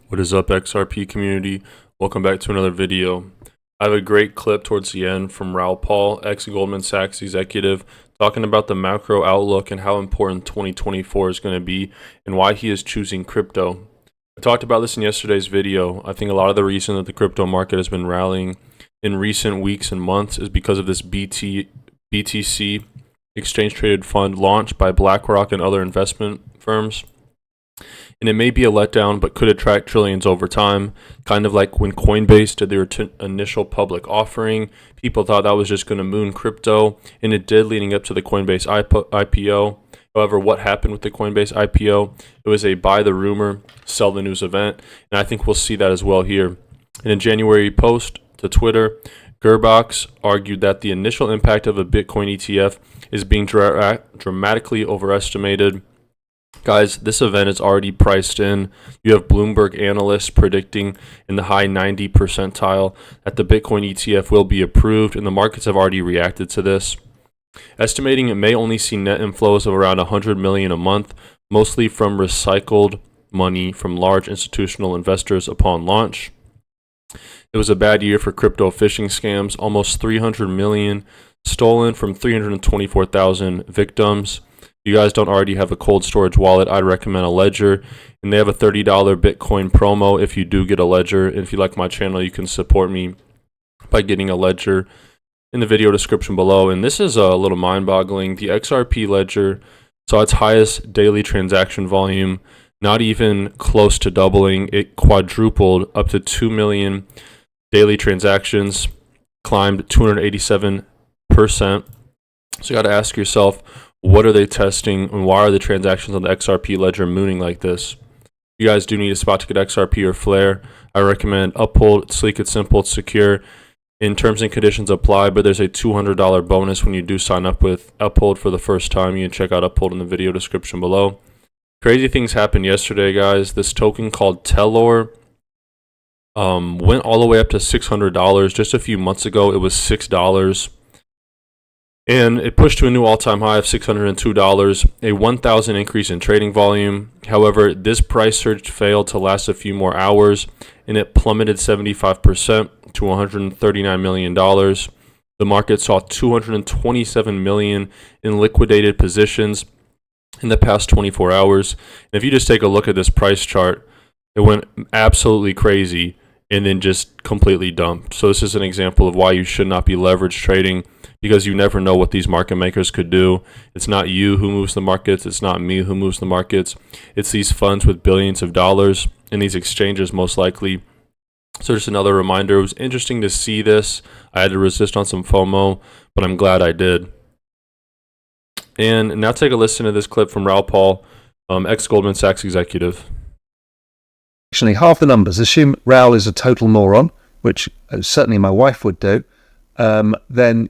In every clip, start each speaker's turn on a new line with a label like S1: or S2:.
S1: What is up, XRP community? Welcome back to another video. I have a great clip towards the end from Raoul Pal, ex-Goldman Sachs executive, talking about the macro outlook and how important 2024 is going to be and why he is choosing crypto. I talked about this in yesterday's video. I think a lot of the reason that the crypto market has been rallying in recent weeks and months is because of this BTC exchange-traded fund launched by BlackRock and other investment firms. And it may be a letdown, but could attract trillions over time. Kind of like when Coinbase did their initial public offering. People thought that was just going to moon crypto, and it did leading up to the Coinbase IPO. However, what happened with the Coinbase IPO? It was a buy the rumor, sell the news event, and I think we'll see that as well here. In a January post to Twitter, Gerbox argued that the initial impact of a Bitcoin ETF is being dramatically overestimated. Guys, this event is already priced in. You have Bloomberg analysts predicting in the high 90 percentile that the Bitcoin ETF will be approved, and the markets have already reacted to this. Estimating it may only see net inflows of around 100 million a month, mostly from recycled money from large institutional investors upon launch. It was a bad year for crypto phishing scams, almost 300 million stolen from 324,000 victims. If you guys don't already have a cold storage wallet, I'd recommend a Ledger, and they have a $30 Bitcoin promo if you do get a Ledger. And if you like my channel, you can support me by getting a Ledger in the video description below. And this is a little mind-boggling. The XRP Ledger saw its highest daily transaction volume, not even close to doubling. It quadrupled up to 2 million daily transactions, climbed 287%. So you got to ask yourself, what are they testing, and why are the transactions on the XRP Ledger mooning like this? If you guys do need a spot to get XRP or Flare, I recommend Uphold. It's sleek, it's simple, it's secure. In terms and conditions apply, but there's a $200 bonus when you do sign up with Uphold for the first time. You can check out Uphold in the video description below. Crazy things happened yesterday, guys. This token called Telor went all the way up to $600. Just a few months ago, it was $6. And it pushed to a new all-time high of $602, a 1,000 increase in trading volume. However, this price surge failed to last a few more hours, and it plummeted 75% to $139 million. The market saw 227 million in liquidated positions in the past 24 hours. And if you just take a look at this price chart, it went absolutely crazy and then just completely dumped. So this is an example of why you should not be leverage trading, because you never know what these market makers could do. It's not you who moves the markets. It's not me who moves the markets. It's these funds with billions of dollars and these exchanges most likely. So just another reminder, it was interesting to see this. I had to resist on some FOMO, but I'm glad I did. And now take a listen to this clip from Raoul Pal, ex-Goldman Sachs executive.
S2: Actually, half the numbers, assume Raoul is a total moron, which certainly my wife would do, then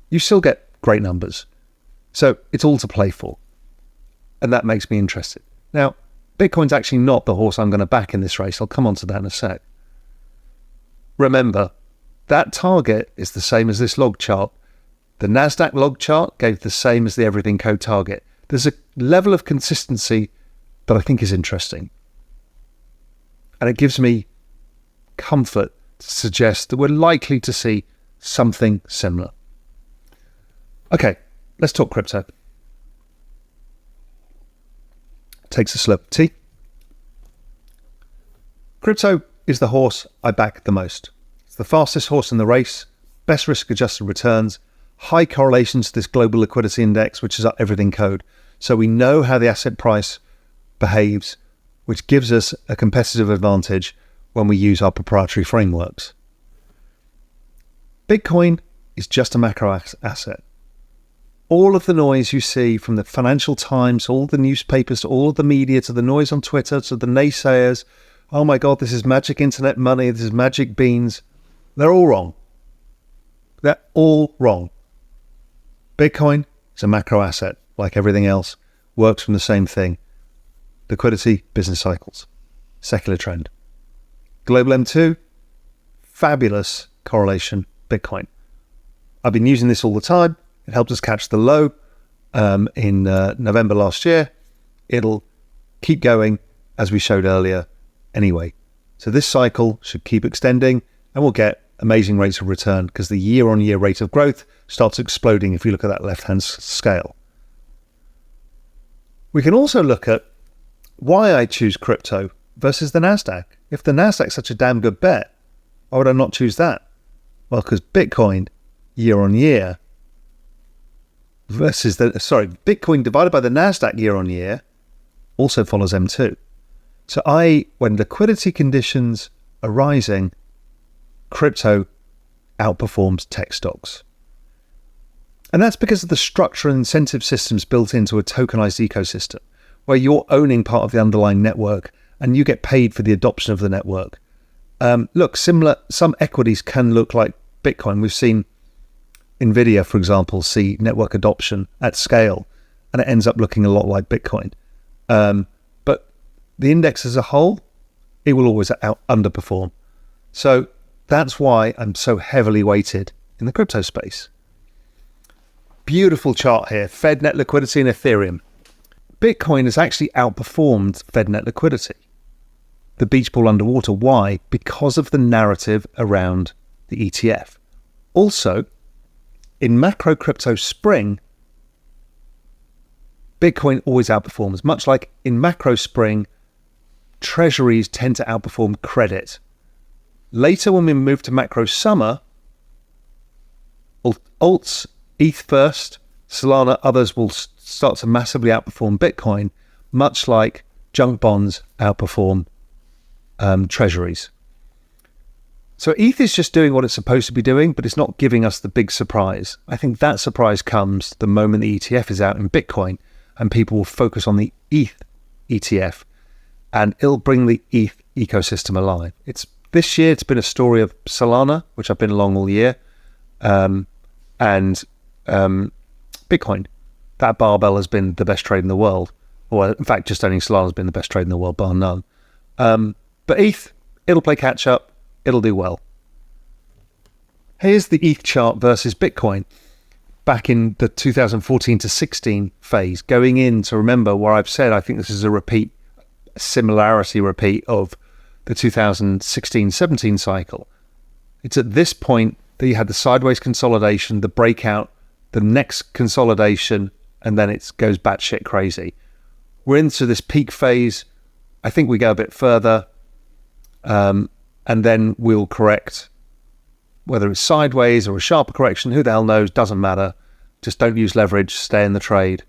S2: you still get great numbers. So it's all to play for. And that makes me interested. Now, Bitcoin's actually not the horse I'm going to back in this race. I'll come on to that in a sec. Remember, that target is the same as this log chart. The NASDAQ log chart gave the same as the Everything Code target. There's a level of consistency that I think is interesting. And it gives me comfort to suggest that we're likely to see something similar. Okay, let's talk crypto. Takes a slurp of tea. Crypto is the horse I back the most. It's the fastest horse in the race, best risk-adjusted returns, high correlation to this global liquidity index, which is our Everything Code. So we know how the asset price behaves, which gives us a competitive advantage when we use our proprietary frameworks. Bitcoin is just a macro asset. All of the noise you see from the Financial Times, all the newspapers, to all of the media, to the noise on Twitter, to the naysayers, oh my God, this is magic internet money, this is magic beans, they're all wrong. They're all wrong. Bitcoin is a macro asset, like everything else, works from the same thing. Liquidity, business cycles, secular trend. Global M2, fabulous correlation, Bitcoin. I've been using this all the time. It helped us catch the low in November last year. It'll keep going, as we showed earlier, anyway. So this cycle should keep extending and we'll get amazing rates of return because the year-on-year rate of growth starts exploding if you look at that left-hand scale. We can also look at why I choose crypto versus the NASDAQ. If the NASDAQ's such a damn good bet, why would I not choose that? Well, because Bitcoin year-on-year Bitcoin divided by the NASDAQ year-on-year also follows M2. So when liquidity conditions are rising, crypto outperforms tech stocks. And that's because of the structure and incentive systems built into a tokenized ecosystem, where you're owning part of the underlying network and you get paid for the adoption of the network. Some equities can look like Bitcoin. We've seen Nvidia, for example, see network adoption at scale, and it ends up looking a lot like Bitcoin. But the index as a whole, it will always underperform. So that's why I'm so heavily weighted in the crypto space. Beautiful chart here, Fed net liquidity and Ethereum. Bitcoin has actually outperformed Fed net liquidity, the beach ball underwater. Why? Because of the narrative around the ETF. Also, in macro crypto spring, Bitcoin always outperforms. Much like in macro spring, treasuries tend to outperform credit. Later, when we move to macro summer, alts, ETH first, Solana, others will start to massively outperform Bitcoin, much like junk bonds outperform treasuries. So ETH is just doing what it's supposed to be doing, but it's not giving us the big surprise. I think that surprise comes the moment the ETF is out in Bitcoin and people will focus on the ETH ETF and it'll bring the ETH ecosystem alive. This year, it's been a story of Solana, which I've been along all year, and Bitcoin. That barbell has been the best trade in the world. Or in fact, just owning Solana has been the best trade in the world, bar none. But ETH, it'll play catch up. It'll do well. Here's the ETH chart versus Bitcoin back in the 2014 to 16 phase. Going in to remember where I've said I think this is a similarity repeat of the 2016-17 cycle. It's at this point that you had the sideways consolidation, the breakout, the next consolidation, and then it goes batshit crazy. We're into this peak phase. I think we go a bit further, and then we'll correct, whether it's sideways or a sharper correction, who the hell knows, doesn't matter. Just don't use leverage, stay in the trade.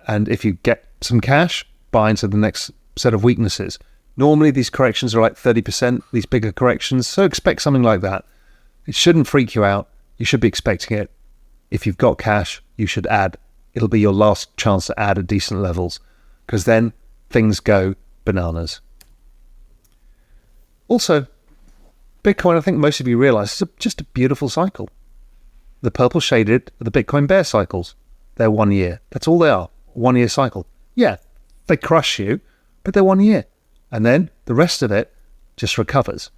S2: And if you get some cash, buy into the next set of weaknesses. Normally these corrections are like 30%, these bigger corrections, so expect something like that. It shouldn't freak you out. You should be expecting it. If you've got cash, you should add. It'll be your last chance to add at decent levels, because then things go bananas. Also, Bitcoin, I think most of you realize, is just a beautiful cycle. The purple shaded are the Bitcoin bear cycles. They're 1 year. That's all they are. 1 year cycle. Yeah, they crush you, but they're 1 year. And then the rest of it just recovers.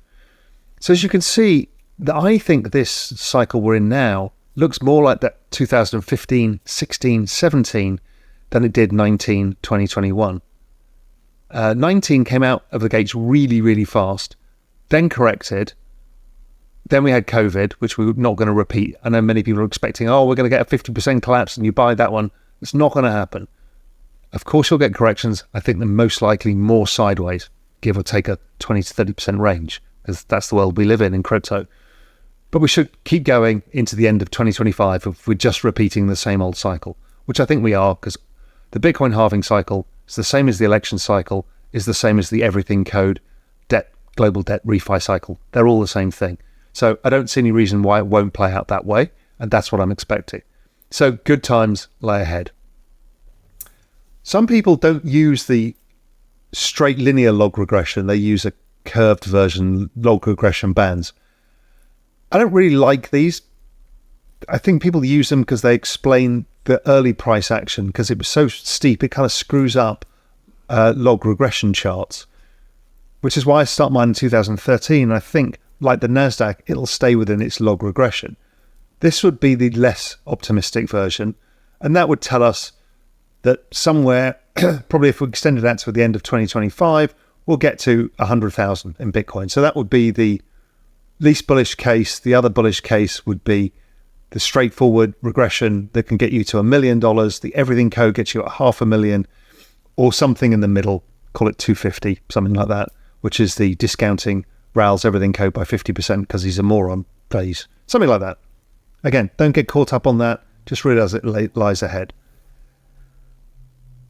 S2: So as you can see, I think this cycle we're in now looks more like that 2015, 16, 17 than it did 19, 20, 21. 19 came out of the gates really, really fast, then corrected. Then we had COVID, which we're not going to repeat. I know many people are expecting, we're going to get a 50% collapse and you buy that one. It's not going to happen. Of course, you'll get corrections. I think they're most likely more sideways, give or take a 20 to 30% range, because that's the world we live in crypto. But we should keep going into the end of 2025 if we're just repeating the same old cycle, which I think we are, because the Bitcoin halving cycle is the same as the election cycle, is the same as the everything code, global debt refi cycle. They're all the same thing. So I don't see any reason why it won't play out that way, and that's what I'm expecting. So good times lie ahead. Some people don't use the straight linear log regression. They use a curved version, log regression bands. I don't really like these. I think people use them because they explain the early price action, because it was so steep, it kind of screws up log regression charts, which is why I start mine in 2013. I think, like the NASDAQ, it'll stay within its log regression. This would be the less optimistic version, and that would tell us that somewhere, probably if we extended that to the end of 2025, we'll get to 100,000 in Bitcoin. So that would be the least bullish case. The other bullish case would be the straightforward regression that can get you to $1 million. The everything code gets you at 500,000, or something in the middle, call it 250, something like that, which is the discounting Raoul's everything code by 50% because he's a moron phase. Something like that. Again, don't get caught up on that. Just realize it lies ahead.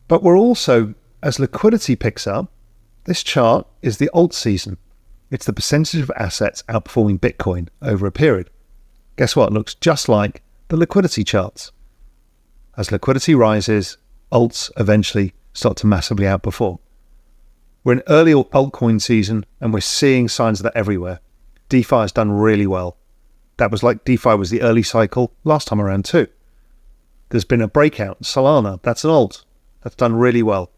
S2: But we're also, as liquidity picks up, this chart is the alt season. It's the percentage of assets outperforming Bitcoin over a period. Guess what? It looks just like the liquidity charts. As liquidity rises, alts eventually start to massively outperform. We're in early altcoin season, and we're seeing signs of that everywhere. DeFi has done really well. That was like DeFi was the early cycle last time around too. There's been a breakout. Solana, that's an alt. That's done really well.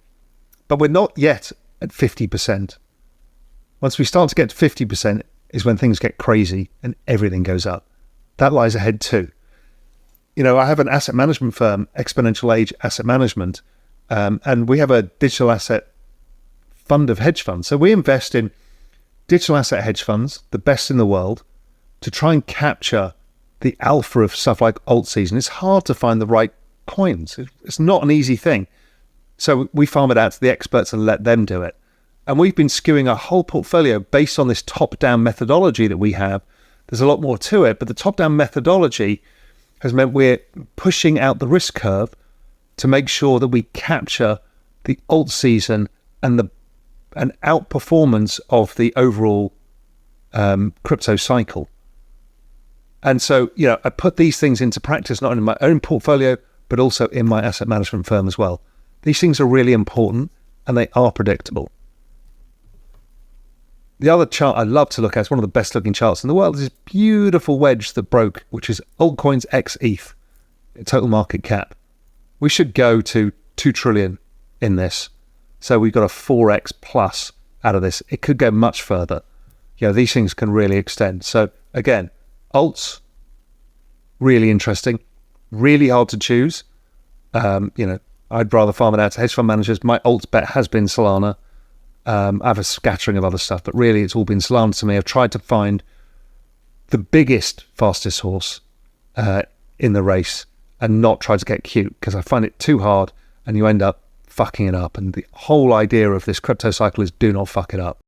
S2: But we're not yet at 50%. Once we start to get to 50% is when things get crazy and everything goes up. That lies ahead too. You know, I have an asset management firm, Exponential Age Asset Management, and we have a digital asset fund of hedge funds. So we invest in digital asset hedge funds, the best in the world, to try and capture the alpha of stuff like alt season. It's hard to find the right coins. It's not an easy thing. So we farm it out to the experts and let them do it. And we've been skewing our whole portfolio based on this top-down methodology that we have. There's a lot more to it, but the top-down methodology has meant we're pushing out the risk curve to make sure that we capture the alt season and an outperformance of the overall crypto cycle. And so, you know, I put these things into practice, not in my own portfolio, but also in my asset management firm as well. These things are really important and they are predictable. The other chart I love to look at, it's one of the best looking charts in the world, is this beautiful wedge that broke, which is altcoins x ETH, total market cap. We should go to 2 trillion in this. So we've got a 4x plus out of this. It could go much further. You know, these things can really extend. So again, alts, really interesting, really hard to choose. You know, I'd rather farm it out to hedge fund managers. My alt bet has been Solana. I have a scattering of other stuff, but really it's all been Solana to me. I've tried to find the biggest, fastest horse in the race and not try to get cute, because I find it too hard and you end up fucking it up. And the whole idea of this crypto cycle is do not fuck it up.